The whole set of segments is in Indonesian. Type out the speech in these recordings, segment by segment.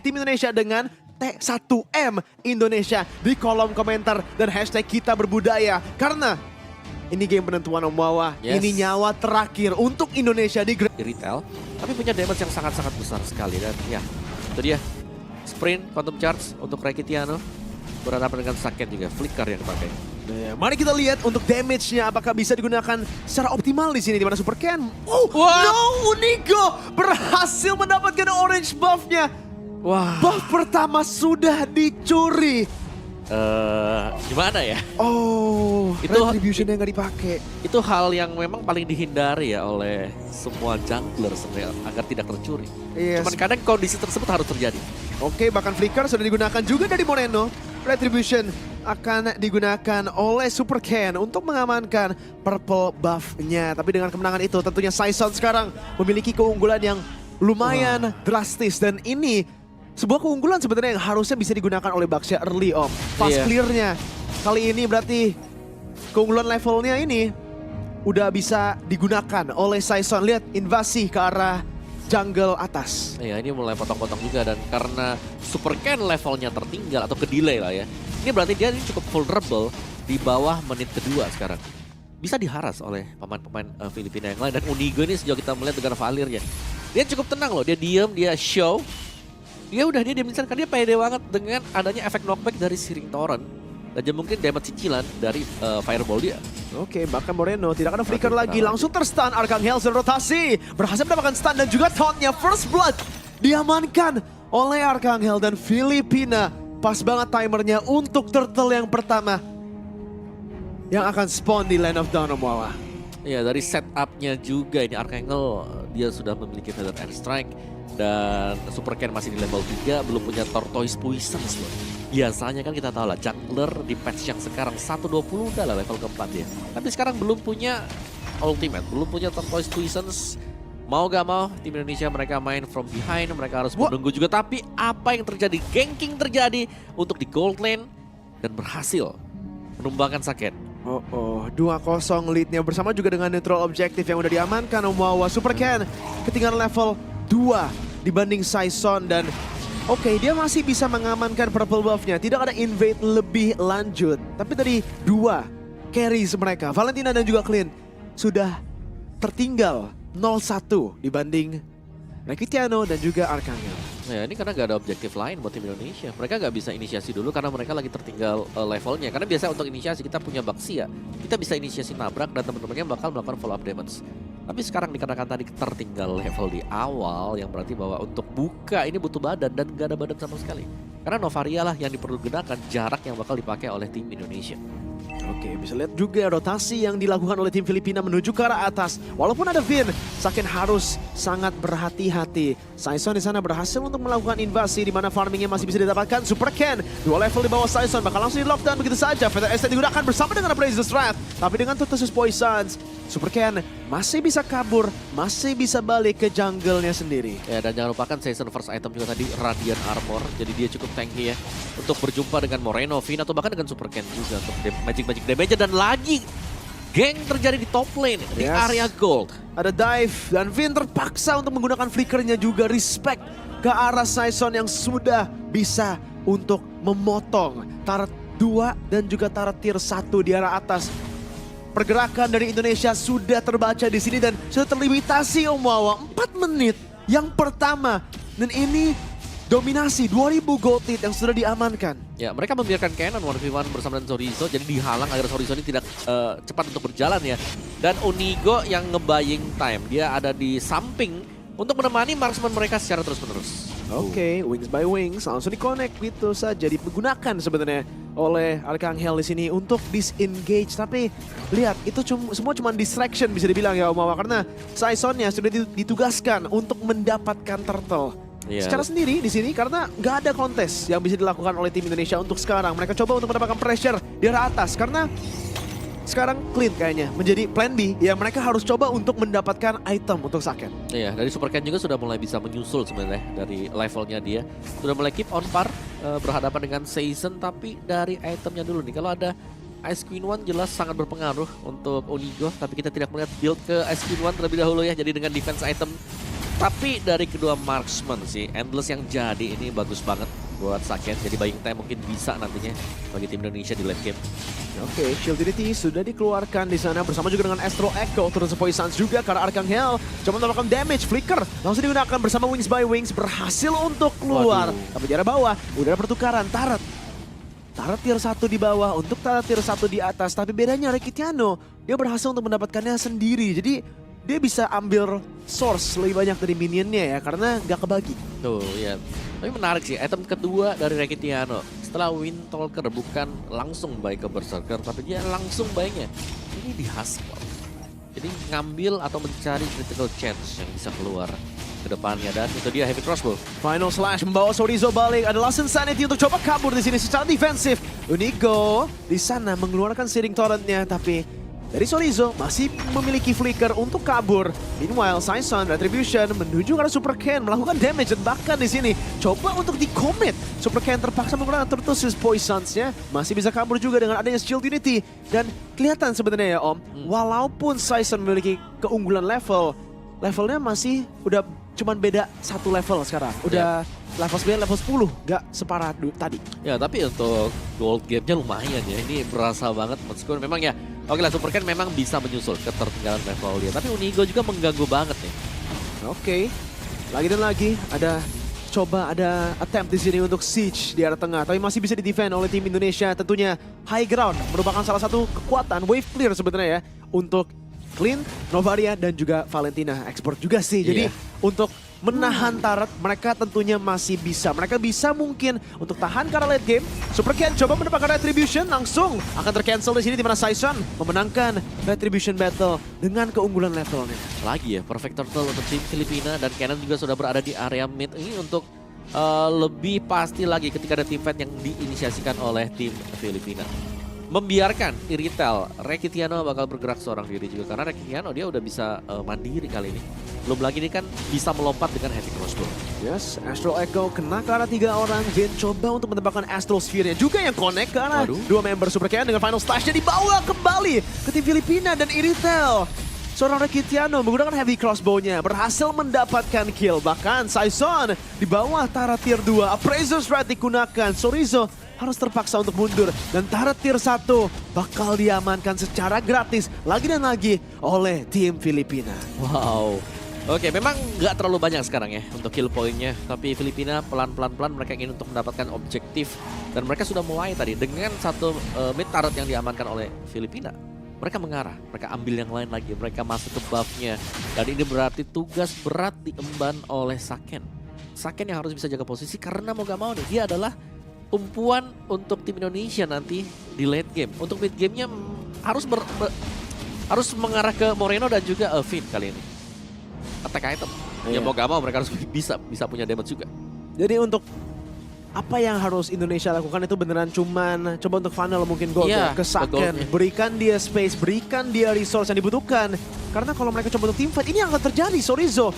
Tim Indonesia dengan T1M Indonesia di kolom komentar dan hashtag kita berbudaya. Karena ini game penentuan Om Wawa, ini nyawa terakhir untuk Indonesia di retail, tapi punya damage yang sangat-sangat besar sekali. Dan ya, itu dia. Sprint, Quantum Charge untuk Rekitiano. Berhadapan dengan Saken juga, Flicker yang dipakai. Nah, mari kita lihat untuk damage-nya apakah bisa digunakan secara optimal di sini, di mana Super Ken. Unigo berhasil mendapatkan orange buff-nya. Wah. Buff pertama sudah dicuri. Gimana ya? Oh, itu retribution yang nggak dipakai. Itu hal yang memang paling dihindari ya oleh semua jungler sebenarnya agar tidak tercuri. Yes. Cuman kadang kondisi tersebut harus terjadi. Oke, bahkan Flicker sudah digunakan juga dari Moreno. Retribution akan digunakan oleh Super Ken untuk mengamankan purple buff-nya. Tapi dengan kemenangan itu tentunya Saison sekarang memiliki keunggulan yang lumayan drastis. Dan ini sebuah keunggulan sebenarnya yang harusnya bisa digunakan oleh Baxia early Om. Fast clear-nya. Kali ini berarti keunggulan levelnya ini udah bisa digunakan oleh Saison. Lihat invasi ke arah jungle atas. Ya ini mulai potong-potong juga dan karena Super Ken levelnya tertinggal atau ke-delay lah ya. Ini berarti dia ini cukup vulnerable di bawah menit kedua sekarang. Bisa diharas oleh pemain-pemain Filipina yang lain. Dan Unigo ini sejauh kita melihat dengan Valirnya. Dia cukup tenang loh, dia diem, dia show. Dia diem karena dia pede banget dengan adanya efek knockback dari Searing Torrent. Dan mungkin damage cicilan dari Fireball dia. Oke, bahkan Moreno tidak ada flicker lagi. Langsung terstun, Arcangel rotasi. Berhasil mendapatkan stun dan juga tauntnya. First Blood diamankan oleh Arcangel dan Filipina. Pas banget timernya untuk turtle yang pertama yang akan spawn di Land of Dawn, Om Wawa. Iya, dari setupnya juga ini Arcangel dia sudah memiliki Feather Airstrike. Dan Super Ken masih di level 3, belum punya Tortoise Poisons loh. Biasanya kan kita tahu lah, jungler di patch yang sekarang 1.20 udah lah level keempat ya. Tapi sekarang belum punya ultimate, belum punya Tortoise Poisons. Mau gak mau, tim Indonesia mereka main from behind, mereka harus menunggu juga. Tapi apa yang terjadi? Ganking terjadi untuk di gold lane dan berhasil menumbangkan Saken. 2-0 leadnya bersama juga dengan neutral objective yang udah diamankan Om Wawa. Super Ken ketinggalan level 2 dibanding Saison dan oke, dia masih bisa mengamankan purple buff-nya. Tidak ada invade lebih lanjut. Tapi dari 2 carries mereka, Valentina dan juga Clean, sudah tertinggal 0-1 dibanding Rekitiano dan juga Arcangel. Ya ini karena gak ada objektif lain buat tim Indonesia. Mereka gak bisa inisiasi dulu karena mereka lagi tertinggal levelnya. Karena biasanya untuk inisiasi kita punya Baxia. Kita bisa inisiasi nabrak dan teman-temannya bakal melakukan follow up damage. Tapi sekarang dikarenakan tadi tertinggal level di awal yang berarti bahwa untuk buka ini butuh badan dan gak ada badan sama sekali. Karena Novaria lah yang dipergunakan jarak yang bakal dipakai oleh tim Indonesia. Oke, bisa lihat juga rotasi yang dilakukan oleh tim Filipina menuju ke arah atas. Walaupun ada Vin, Saken harus sangat berhati-hati. Saison di sana berhasil untuk melakukan invasi di mana farmingnya masih bisa didapatkan. Super Ken 2 level di bawah Saison bakal langsung di lockdown begitu saja. Feather Estate digunakan bersama dengan Appraiser's Wrath. Tapi dengan Tortoise Poisons, Super Ken masih bisa kabur, masih bisa balik ke jungle-nya sendiri. Ya dan jangan lupakan Saison first item juga tadi Radiant Armor. Jadi dia cukup tanky ya untuk berjumpa dengan Moreno, Vin atau bahkan dengan Super Ken juga untuk magic damage. Dan lagi geng terjadi di top lane di area gold. Ada dive dan Vin terpaksa untuk menggunakan flickernya juga. Respect ke arah Saison yang sudah bisa untuk memotong turret 2 dan juga turret tier 1 di arah atas. Pergerakan dari Indonesia sudah terbaca di sini dan sudah terlimitasi Om Wawa. 4 menit yang pertama dan ini dominasi 2000 gold lead yang sudah diamankan. Ya, mereka membiarkan Cannon 1v1 bersama dengan Chorizo, jadi dihalang agar Chorizo ini tidak cepat untuk berjalan ya. Dan Unigo yang nge-buying time, dia ada di samping untuk menemani marksman mereka secara terus-menerus. Oke, wings by wings langsung di-connect gitu saja, digunakan sebenarnya oleh Arcangel di sini untuk disengage. Tapi lihat, itu semua cuma distraction bisa dibilang ya Om Wawa, karena Saisonnya sudah ditugaskan untuk mendapatkan turtle. Secara sendiri di sini karena nggak ada kontes yang bisa dilakukan oleh tim Indonesia untuk sekarang. Mereka coba untuk mendapatkan pressure di arah atas karena sekarang Clean kayaknya menjadi plan B. Ya mereka harus coba untuk mendapatkan item untuk Saken. Iya, dari Super Ken juga sudah mulai bisa menyusul sebenarnya dari levelnya dia. Sudah mulai keep on par berhadapan dengan Saison, tapi dari itemnya dulu nih. Kalau ada Ice Queen One jelas sangat berpengaruh untuk Unigo, tapi kita tidak melihat build ke Ice Queen One terlebih dahulu ya. Jadi dengan defense item Tapi dari kedua marksman sih, Endless yang jadi ini bagus banget buat Saken. Jadi buying time mungkin bisa nantinya bagi tim Indonesia di late game. Oke, Shield Unity sudah dikeluarkan di sana bersama juga dengan Astro Echo, terus Poisons juga karena Arcangel coba mendapatkan damage. Flicker langsung digunakan bersama Wings by Wings, berhasil untuk keluar. Waduh. Tapi di arah bawah udah ada pertukaran. Taret tier 1 di bawah untuk Taret tier 1 di atas. Tapi bedanya Rekitiano, dia berhasil untuk mendapatkannya sendiri. Jadi dia bisa ambil source lebih banyak dari minionnya ya, karena nggak kebagi. Tuh ya, tapi menarik sih item kedua dari Rekitiano. Setelah Windtalker bukan langsung buy ke Berserker, tapi dia langsung buy-nya. Ini di Hustle. Jadi ngambil atau mencari critical chance yang bisa keluar ke depannya, dan itu dia Heavy Crossbow. Final Slash membawa Sorizo balik. Ada Last Insanity untuk coba kabur di sini secara defensif. Unigo di sana mengeluarkan Searing Torrent-nya, tapi dari Sorizo masih memiliki flicker untuk kabur. Meanwhile, Saison Retribution menuju ke arah Super Ken melakukan damage, dan bahkan di sini coba untuk di-commit. Super Ken terpaksa menggunakan Turtles Poisons-nya, masih bisa kabur juga dengan adanya Shield Unity. Dan kelihatan sebenarnya ya Om, walaupun Saison memiliki keunggulan levelnya masih udah cuman beda 1 level sekarang. Udah level 9, level 10, gak separah tadi. Ya tapi untuk gold gap-nya lumayan ya, ini berasa banget. Meskipun memang ya, oke lah Super Ken memang bisa menyusul ketertinggalan level dia, tapi Unigo juga mengganggu banget nih. Oke, lagi dan lagi ada attempt di sini untuk siege di arah tengah, tapi masih bisa di-defend oleh tim Indonesia. Tentunya high ground merupakan salah satu kekuatan wave clear sebenarnya ya untuk Clean, Novaria, dan juga Valentina. Export juga sih. Jadi untuk menahan Taret, mereka tentunya masih bisa. Mereka bisa mungkin untuk tahan karena late game. Super Ken coba mendapatkan Retribution, langsung akan tercancel di sini, di mana Saison memenangkan Retribution Battle dengan keunggulan levelnya. Lagi ya, Perfect Turtle untuk tim Filipina, dan Cannon juga sudah berada di area mid ini untuk lebih pasti lagi ketika ada team fight yang diinisiasikan oleh tim Filipina. Membiarkan Iritel, Rekitiano bakal bergerak seorang diri juga, karena Rekitiano dia udah bisa mandiri kali ini. Belum lagi ini kan bisa melompat dengan Heavy Crossbow. Yes, Astro Echo kena ke arah 3 orang. Jin coba untuk mendapatkan Astral Sphere-nya juga yang connect ke arah 2 member Super Ken, dengan Final Slash-nya dibawa kembali ke tim Filipina, dan Iritel, seorang Rekitiano menggunakan Heavy Crossbow-nya berhasil mendapatkan kill. Bahkan Saison di bawah Taret tier 2, Appraiser Strat digunakan. Sorizo harus terpaksa untuk mundur, dan Taret tier 1 bakal diamankan secara gratis lagi dan lagi oleh tim Filipina. Wow. Oke, memang nggak terlalu banyak sekarang ya untuk kill point-nya, tapi Filipina pelan-pelan mereka ingin untuk mendapatkan objektif, dan mereka sudah mulai tadi dengan satu mid turret yang diamankan oleh Filipina. Mereka mengarah, mereka ambil yang lain lagi, mereka masuk ke buff-nya, dan ini berarti tugas berat diemban oleh Saken. Saken yang harus bisa jaga posisi, karena mau gak mau nih, dia adalah tumpuan untuk tim Indonesia nanti di late game. Untuk mid game-nya harus mengarah ke Moreno dan juga Finn kali ini. Attack item. Ya mau gak mau mereka harus bisa punya damage juga. Jadi untuk apa yang harus Indonesia lakukan itu beneran cuman coba untuk funnel mungkin gold ya, ke Saken. Berikan dia space, berikan dia resource yang dibutuhkan. Karena kalau mereka coba untuk team fight, ini yang akan terjadi. Sorizo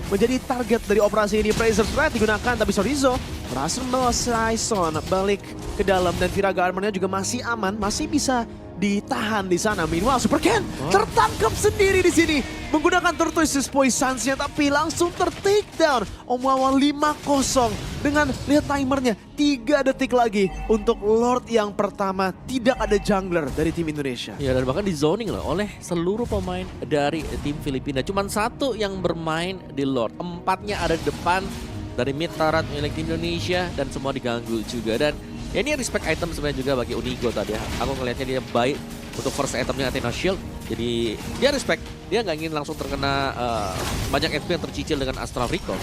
menjadi target dari operasi ini. Appraiser Strat digunakan, tapi Sorizo berhasil membawa Saison balik ke dalam, dan Viraga Armornya juga masih aman, masih bisa ditahan di sana. Meanwhile, Super Ken tertangkap sendiri di sini menggunakan Tortoise Poisons-nya, tapi langsung ter-take down. Omawa 5-0 dengan lihat timernya 3 detik lagi untuk Lord yang pertama. Tidak ada jungler dari tim Indonesia. Ya, dan bahkan di zoning loh oleh seluruh pemain dari tim Filipina. Cuman 1 yang bermain di Lord, 4-nya ada di depan dari mid turret milik tim Indonesia, dan semua diganggu juga. Dan ya ini respect item sebenarnya juga bagi Unigo tadi ya. Aku ngelihatnya dia baik untuk first itemnya Athena Shield. Jadi dia respect, dia nggak ingin langsung terkena banyak HP yang tercicil dengan Astral Recall.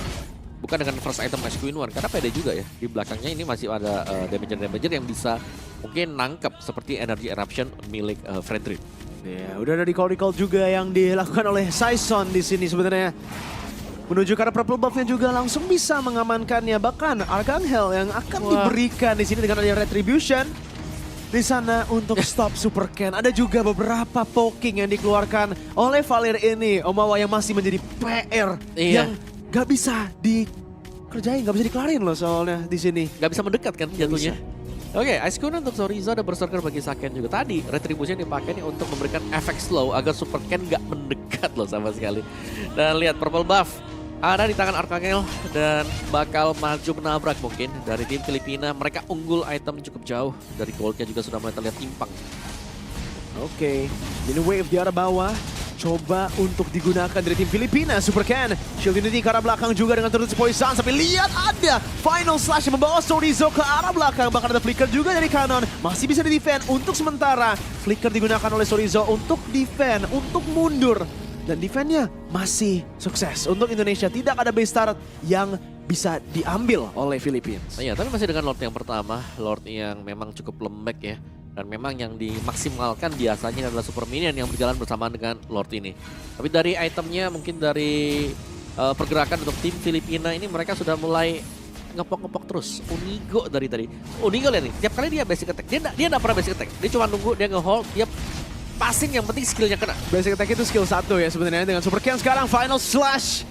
Bukan dengan first item Ice Queen One, karena pede juga ya. Di belakangnya ini masih ada damager yang bisa mungkin nangkep seperti Energy Eruption milik Frederick. Ya, udah ada recall juga yang dilakukan oleh Saison di sini sebenarnya. Menuju ke arah purple buff-nya juga langsung bisa mengamankannya. Bahkan Arcangel yang akan diberikan di sini dengan adanya Retribution di sana untuk stop Super Ken. Ada juga beberapa poking yang dikeluarkan oleh Valir ini. Omawa yang masih menjadi PR yang gak bisa dikerjain, gak bisa dikelarin loh soalnya di sini. Gak bisa mendekat kan jatuhnya. Oke, Ice Queen untuk Sorizo ada Berserker bagi Saken juga. Tadi Retribution dipakai nih untuk memberikan efek slow agar Super Ken gak mendekat loh sama sekali. Dan lihat purple buff ada di tangan Archangel dan bakal maju menabrak mungkin dari tim Filipina. Mereka unggul item cukup jauh, dari goldnya juga sudah mulai terlihat timpang. Oke, ini wave di arah bawah. Coba untuk digunakan dari tim Filipina. Super Ken, Shield Unity ke arah belakang juga dengan turut Poison. Tapi lihat ada Final Slash yang membawa Sorizo ke arah belakang. Bahkan ada Flicker juga dari Canon. Masih bisa di-defend untuk sementara. Flicker digunakan oleh Sorizo untuk defend, untuk mundur. Dan defense-nya masih sukses. Untuk Indonesia tidak ada base turret yang bisa diambil oleh Filipina. Iya, tapi masih dengan Lord yang pertama. Lord yang memang cukup lembek ya. Dan memang yang dimaksimalkan biasanya adalah Super Minion yang berjalan bersamaan dengan Lord ini. Tapi dari itemnya, mungkin dari pergerakan untuk tim Filipina ini mereka sudah mulai ngepok-ngepok terus. Unigo dari tadi. Unigo lihat nih, tiap kali dia basic attack. Dia nggak pernah basic attack. Dia cuma nunggu, dia nge-hold, dia passing yang penting skillnya kena. Basic attack itu skill 1 ya sebenarnya dengan Super Ken sekarang Final Slash.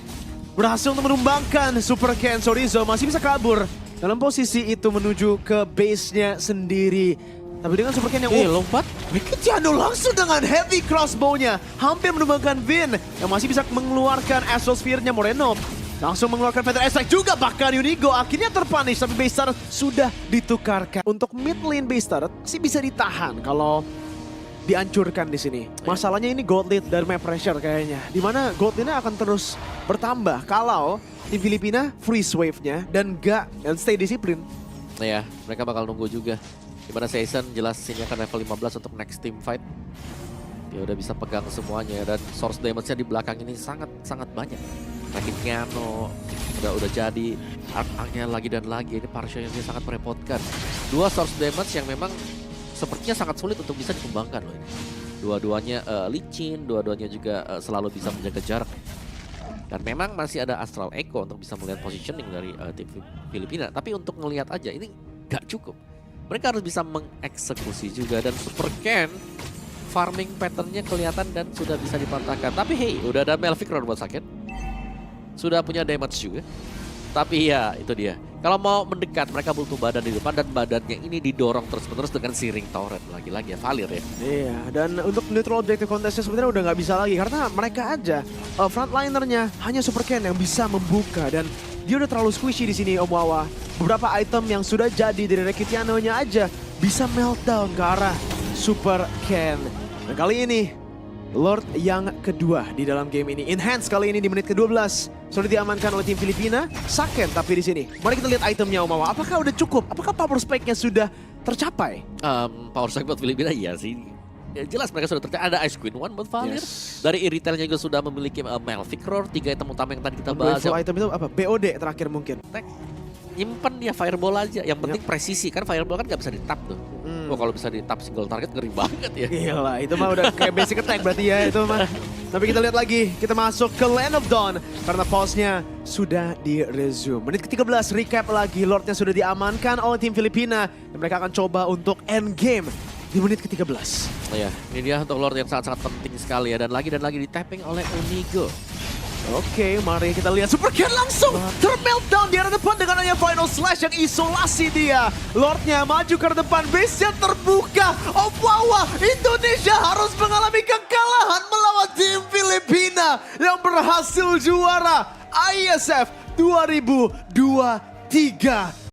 Berhasil untuk menumbangkan Super Ken. Sorizo masih bisa kabur dalam posisi itu menuju ke base-nya sendiri. Tapi dengan Super Ken yang Lompat. Riketiano langsung dengan heavy crossbow-nya. Hampir menumbangkan Vin yang masih bisa mengeluarkan Astral Sphere-nya Moreno. Langsung mengeluarkan Feather Strike juga, bahkan Unigo akhirnya terpunish. Tapi base turret sudah ditukarkan. Untuk mid lane base turret sih bisa ditahan kalau dihancurkan di sini. Masalahnya ini gold lead dari map pressure kayaknya. Dimana gold lead-nya akan terus bertambah kalau tim Filipina freeze wave-nya dan stay disiplin. Nah ya, mereka bakal nunggu juga. Dimana Season jelas ini akan level 15 untuk next team fight. Dia udah bisa pegang semuanya dan source damage-nya di belakang ini sangat banyak. Riketiano udah jadi, Archangel lagi dan lagi. Ini partialnya dia sangat merepotkan. Dua source damage yang memang sepertinya sangat sulit untuk bisa dikembangkan loh ini. Dua-duanya licin, dua-duanya juga selalu bisa menjaga jarak. Dan memang masih ada Astral Echo untuk bisa melihat positioning dari tim Filipina. Tapi untuk ngelihat aja ini gak cukup. Mereka harus bisa mengeksekusi juga. Dan Super Ken farming patternnya kelihatan dan sudah bisa dipatahkan. Tapi hey, udah ada Malphicron buat sakit. Sudah punya damage juga. Tapi ya itu dia. Kalau mau mendekat mereka butuh badan di depan. Dan badannya ini didorong terus-menerus dengan Searing Torrent. Lagi-lagi ya Valir ya. Iya, dan untuk neutral objective contestnya sebenarnya udah nggak bisa lagi. Karena mereka aja frontlinernya hanya Super Ken yang bisa membuka. Dan dia udah terlalu squishy di sini Om Wawa. Beberapa item yang sudah jadi dari Riketiano-nya aja bisa meltdown ke arah Super Ken. Dan kali ini Lord yang kedua di dalam game ini. Enhance kali ini di menit ke-12. Sudah diamankan oleh tim Filipina. Saken tapi di sini. Mari kita lihat itemnya Om Wawa. Apakah udah cukup? Apakah power spike-nya sudah tercapai? Power spike buat Filipina iya sih. Ya, jelas mereka sudah tercapai. Ada Ice Queen One buat Valir. Yes. Dari Iritelnya juga sudah memiliki Malphicron. 3 item utama yang tadi kita bahas. Full item itu apa? BOD terakhir mungkin. Nyimpen dia Fireball aja. Yang penting presisi. Kan Fireball kan gak bisa di-tap tuh. Oh kalau bisa di-tap single target ngeri banget ya. Gila, itu mah udah kayak basic attack berarti ya itu mah. Tapi kita lihat lagi, kita masuk ke Land of Dawn. Karena pause-nya sudah di-resume. Menit ke-13, recap lagi. Lordnya sudah diamankan oleh tim Filipina. Dan mereka akan coba untuk end game di menit ke-13. Oh ya, ini dia untuk Lord yang sangat-sangat penting sekali ya. Dan lagi di-tapping oleh Unigo. Oke, mari kita lihat Super Ken langsung termeltdown di arah depan dengan hanya Final Slash yang isolasi dia. Lordnya maju ke arah depan, base-nya terbuka. Oh wow, Indonesia harus mengalami kekalahan melawan tim Filipina yang berhasil juara ISF 2023.